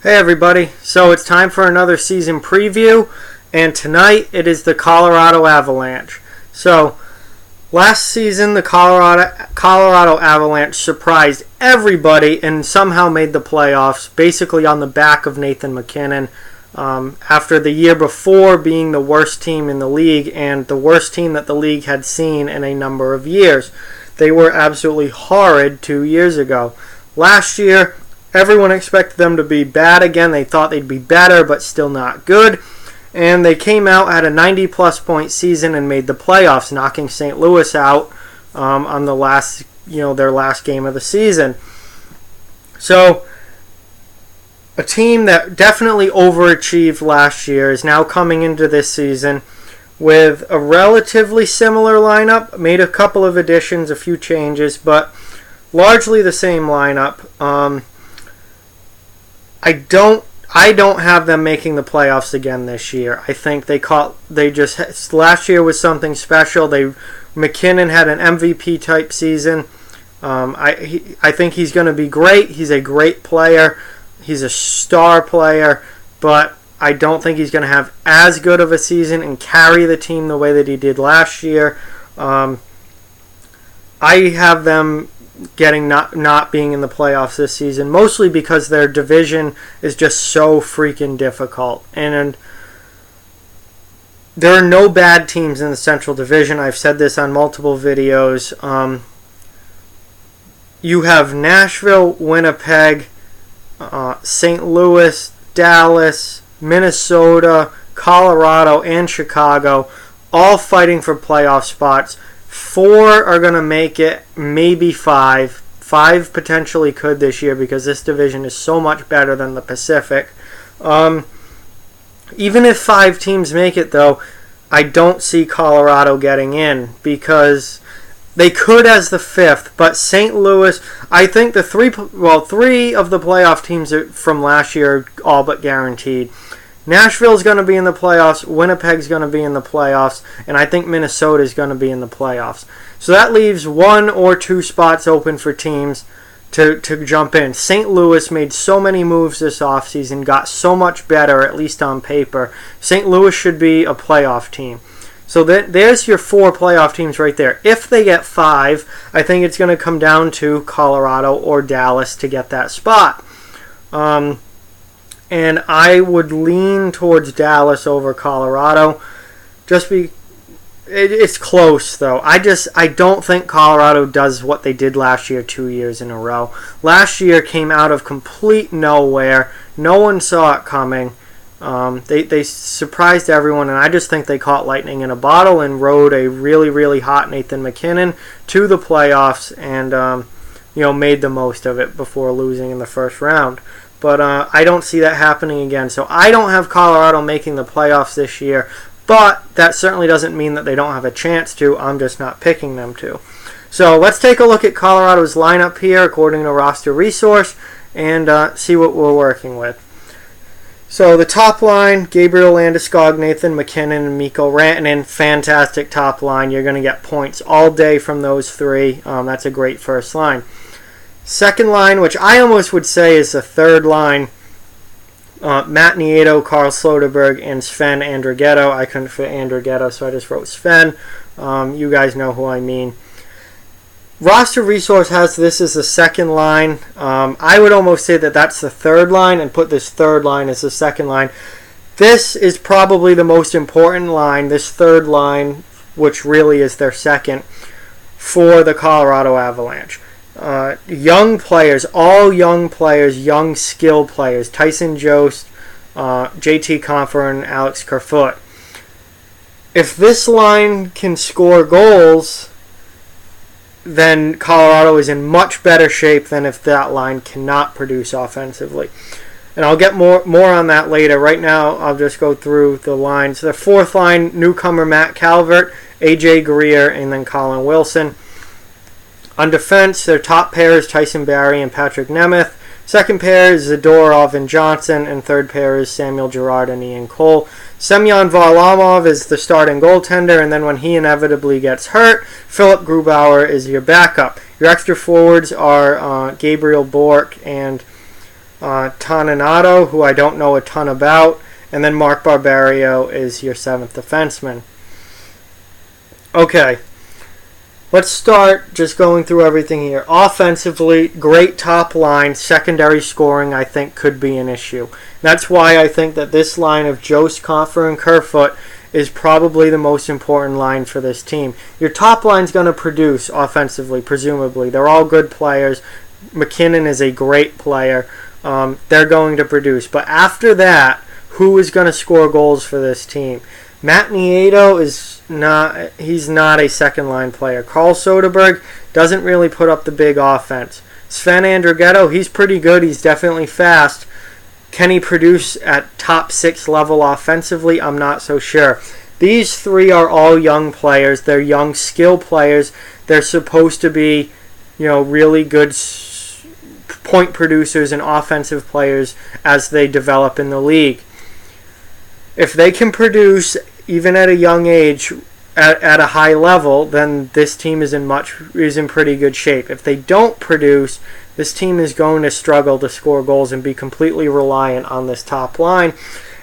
Hey everybody, so it's time for another season preview, and tonight it is the Colorado Avalanche. So, last season the Colorado Avalanche surprised everybody and somehow made the playoffs, basically on the back of Nathan MacKinnon, after the year before being the worst team in the league and the worst team that the league had seen in a number of years. They were absolutely horrid 2 years ago. Last year, everyone expected them to be bad again. They thought they'd be better, but still not good. And they came out, had a 90-plus point season, and made the playoffs, knocking St. Louis out on their last game of the season. So, a team that definitely overachieved last year is now coming into this season with a relatively similar lineup. Made a couple of additions, a few changes, but largely the same lineup. I don't have them making the playoffs again this year. I think last year was something special. MacKinnon had an MVP type season. I think he's going to be great. He's a great player. He's a star player, but I don't think he's going to have as good of a season and carry the team the way that he did last year. I have them not being in the playoffs this season, mostly because their division is just so freaking difficult. And there are no bad teams in the Central Division. I've said this on multiple videos. You have Nashville, Winnipeg, St. Louis, Dallas, Minnesota, Colorado, and Chicago, all fighting for playoff spots. 4 are going to make it, maybe 5. 5 potentially could this year because this division is so much better than the Pacific. Even if 5 teams make it, though, I don't see Colorado getting in because they could as the 5th, but St. Louis, I think the 3 of the playoff teams from last year are all but guaranteed. Nashville's going to be in the playoffs, Winnipeg's going to be in the playoffs, and I think Minnesota's going to be in the playoffs. So that leaves 1 or 2 spots open for teams to jump in. St. Louis made so many moves this offseason, got so much better, at least on paper. St. Louis should be a playoff team. So there's your 4 playoff teams right there. If they get 5, I think it's going to come down to Colorado or Dallas to get that spot. And I would lean towards Dallas over Colorado. It's close, though. I don't think Colorado does what they did last year 2 years in a row. Last year came out of complete nowhere. No one saw it coming. They surprised everyone, and I just think they caught lightning in a bottle and rode a really, really hot Nathan MacKinnon to the playoffs and made the most of it before losing in the first round. But I don't see that happening again. So I don't have Colorado making the playoffs this year. But that certainly doesn't mean that they don't have a chance to. I'm just not picking them to. So let's take a look at Colorado's lineup here according to Roster Resource and see what we're working with. So the top line, Gabriel Landeskog, Nathan MacKinnon, and Mikko Rantanen. Fantastic top line. You're going to get points all day from those 3. That's a great first line. Second line, which I almost would say is the third line, Matt Nieto, Carl Soderberg, and Sven Andrighetto. I couldn't fit Andrighetto, so I just wrote Sven. You guys know who I mean. Roster Resource has this as the second line. I would almost say that that's the third line and put this third line as the second line. This is probably the most important line, this third line, which really is their second, for the Colorado Avalanche. Young players, all young players, young skill players. Tyson Jost, JT Compher, and Alex Kerfoot. If this line can score goals, then Colorado is in much better shape than if that line cannot produce offensively. And I'll get more on that later. Right now, I'll just go through the lines. The fourth line, newcomer Matt Calvert, AJ Greer, and then Colin Wilson. On defense, their top pair is Tyson Barrie and Patrick Nemeth. Second pair is Zadorov and Johnson, and third pair is Samuel Girard and Ian Cole. Semyon Varlamov is the starting goaltender, and then when he inevitably gets hurt, Philip Grubauer is your backup. Your extra forwards are Gabriel Bourque and Toninato, who I don't know a ton about, and then Mark Barberio is your 7th defenseman. Okay, let's start just going through everything here. Offensively, great top line. Secondary scoring, I think, could be an issue. That's why I think that this line of Jost, Compher, and Kerfoot is probably the most important line for this team. Your top line's going to produce offensively, presumably. They're all good players. McKinnon is a great player. They're going to produce. But after that, who is going to score goals for this team? Matt Nieto he's not a second line player. Carl Soderberg doesn't really put up the big offense. Sven Andrighetto, he's pretty good. He's definitely fast. Can he produce at top 6 level offensively? I'm not so sure. These three are all young players. They're young skill players. They're supposed to be, really good point producers and offensive players as they develop in the league. If they can produce, even at a young age, at a high level, then this team is in pretty good shape. If they don't produce, this team is going to struggle to score goals and be completely reliant on this top line.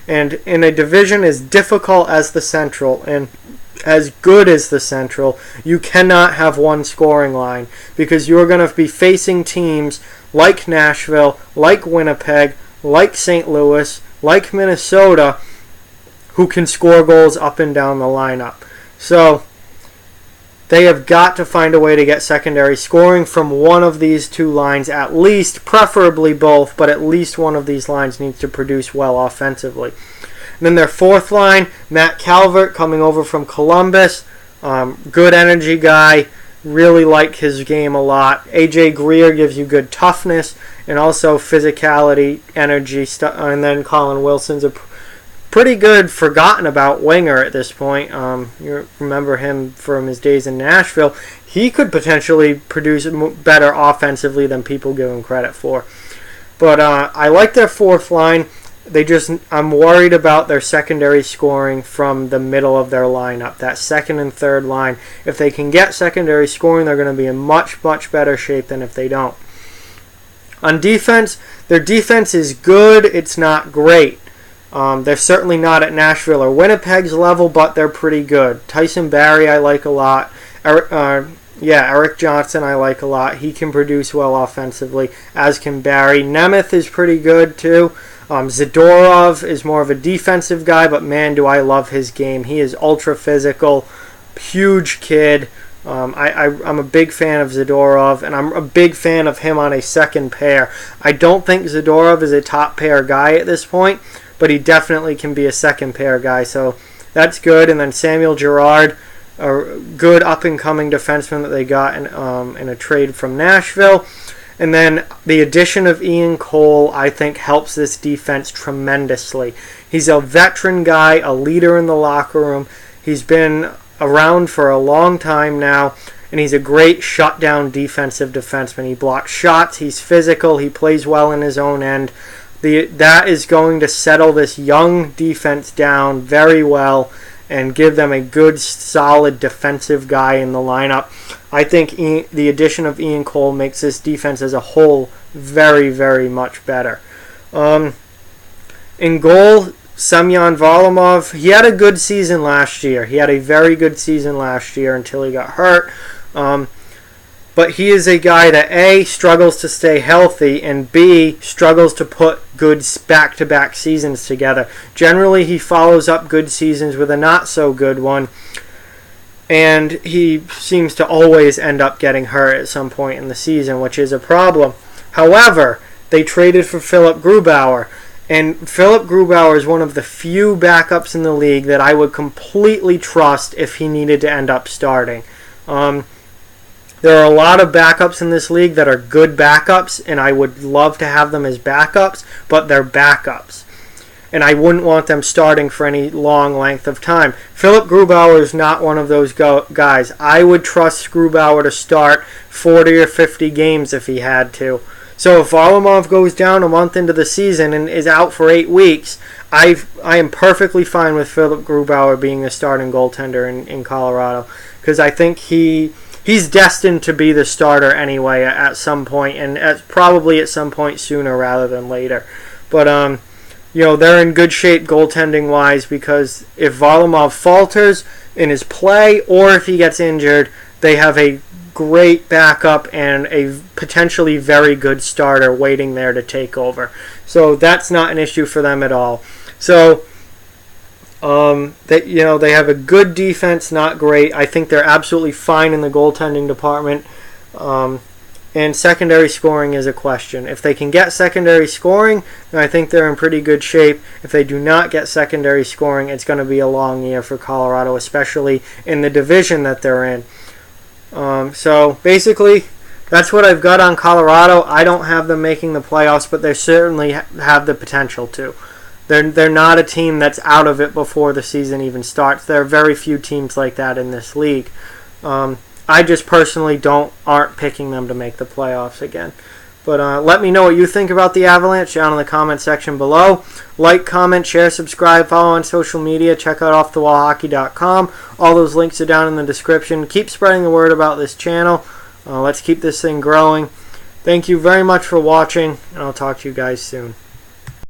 And in a division as difficult as the Central and as good as the Central, you cannot have one scoring line because you're going to be facing teams like Nashville, like Winnipeg, like St. Louis, like Minnesota, who can score goals up and down the lineup. So they have got to find a way to get secondary scoring from one of these two lines at least, preferably both, but at least one of these lines needs to produce well offensively. And then their fourth line, Matt Calvert coming over from Columbus, good energy guy, really like his game a lot. AJ Greer gives you good toughness and also physicality, energy, and then Colin Wilson's a pretty good forgotten about winger at this point. You remember him from his days in Nashville. He could potentially produce better offensively than people give him credit for. But I like their fourth line. I'm worried about their secondary scoring from the middle of their lineup, that second and third line. If they can get secondary scoring, they're going to be in much, much better shape than if they don't. On defense, their defense is good. It's not great. They're certainly not at Nashville or Winnipeg's level, but they're pretty good. Tyson Barrie I like a lot. Eric Johnson I like a lot. He can produce well offensively, as can Barrie. Nemeth is pretty good too. Zadorov is more of a defensive guy, but man, do I love his game. He is ultra physical, huge kid. I'm a big fan of Zadorov, and I'm a big fan of him on a second pair. I don't think Zadorov is a top pair guy at this point, but he definitely can be a second pair guy, so that's good. And then Samuel Girard, a good up-and-coming defenseman that they got in a trade from Nashville. And then the addition of Ian Cole, I think, helps this defense tremendously. He's a veteran guy, a leader in the locker room. He's been around for a long time now, and he's a great shutdown defensive defenseman. He blocks shots, he's physical, he plays well in his own end. That is going to settle this young defense down very well and give them a good, solid defensive guy in the lineup. I think the addition of Ian Cole makes this defense as a whole very, very much better. In goal, Semyon Varlamov, he had a good season last year. He had a very good season last year until he got hurt. But he is a guy that A, struggles to stay healthy, and B, struggles to put good back-to-back seasons together. Generally, he follows up good seasons with a not-so-good one, and he seems to always end up getting hurt at some point in the season, which is a problem. However, they traded for Philip Grubauer, and Philip Grubauer is one of the few backups in the league that I would completely trust if he needed to end up starting. There are a lot of backups in this league that are good backups, and I would love to have them as backups, but they're backups. And I wouldn't want them starting for any long length of time. Philip Grubauer is not one of those guys. I would trust Grubauer to start 40 or 50 games if he had to. So if Varlamov goes down a month into the season and is out for 8 weeks, I am perfectly fine with Philip Grubauer being the starting goaltender in Colorado, because I think he he's destined to be the starter anyway at some point, and probably at some point sooner rather than later. But they're in good shape goaltending wise, because if Varlamov falters in his play or if he gets injured, they have a great backup and a potentially very good starter waiting there to take over. So that's not an issue for them at all. So they have a good defense, not great. I think they're absolutely fine in the goaltending department. And secondary scoring is a question. If they can get secondary scoring, then I think they're in pretty good shape. If they do not get secondary scoring, it's going to be a long year for Colorado, especially in the division that they're in. So basically, that's what I've got on Colorado. I don't have them making the playoffs, but they certainly have the potential to. They're not a team that's out of it before the season even starts. There are very few teams like that in this league. I just personally aren't picking them to make the playoffs again. But let me know what you think about the Avalanche down in the comment section below. Like, comment, share, subscribe, follow on social media. Check out offthewallhockey.com. All those links are down in the description. Keep spreading the word about this channel. Let's keep this thing growing. Thank you very much for watching, and I'll talk to you guys soon.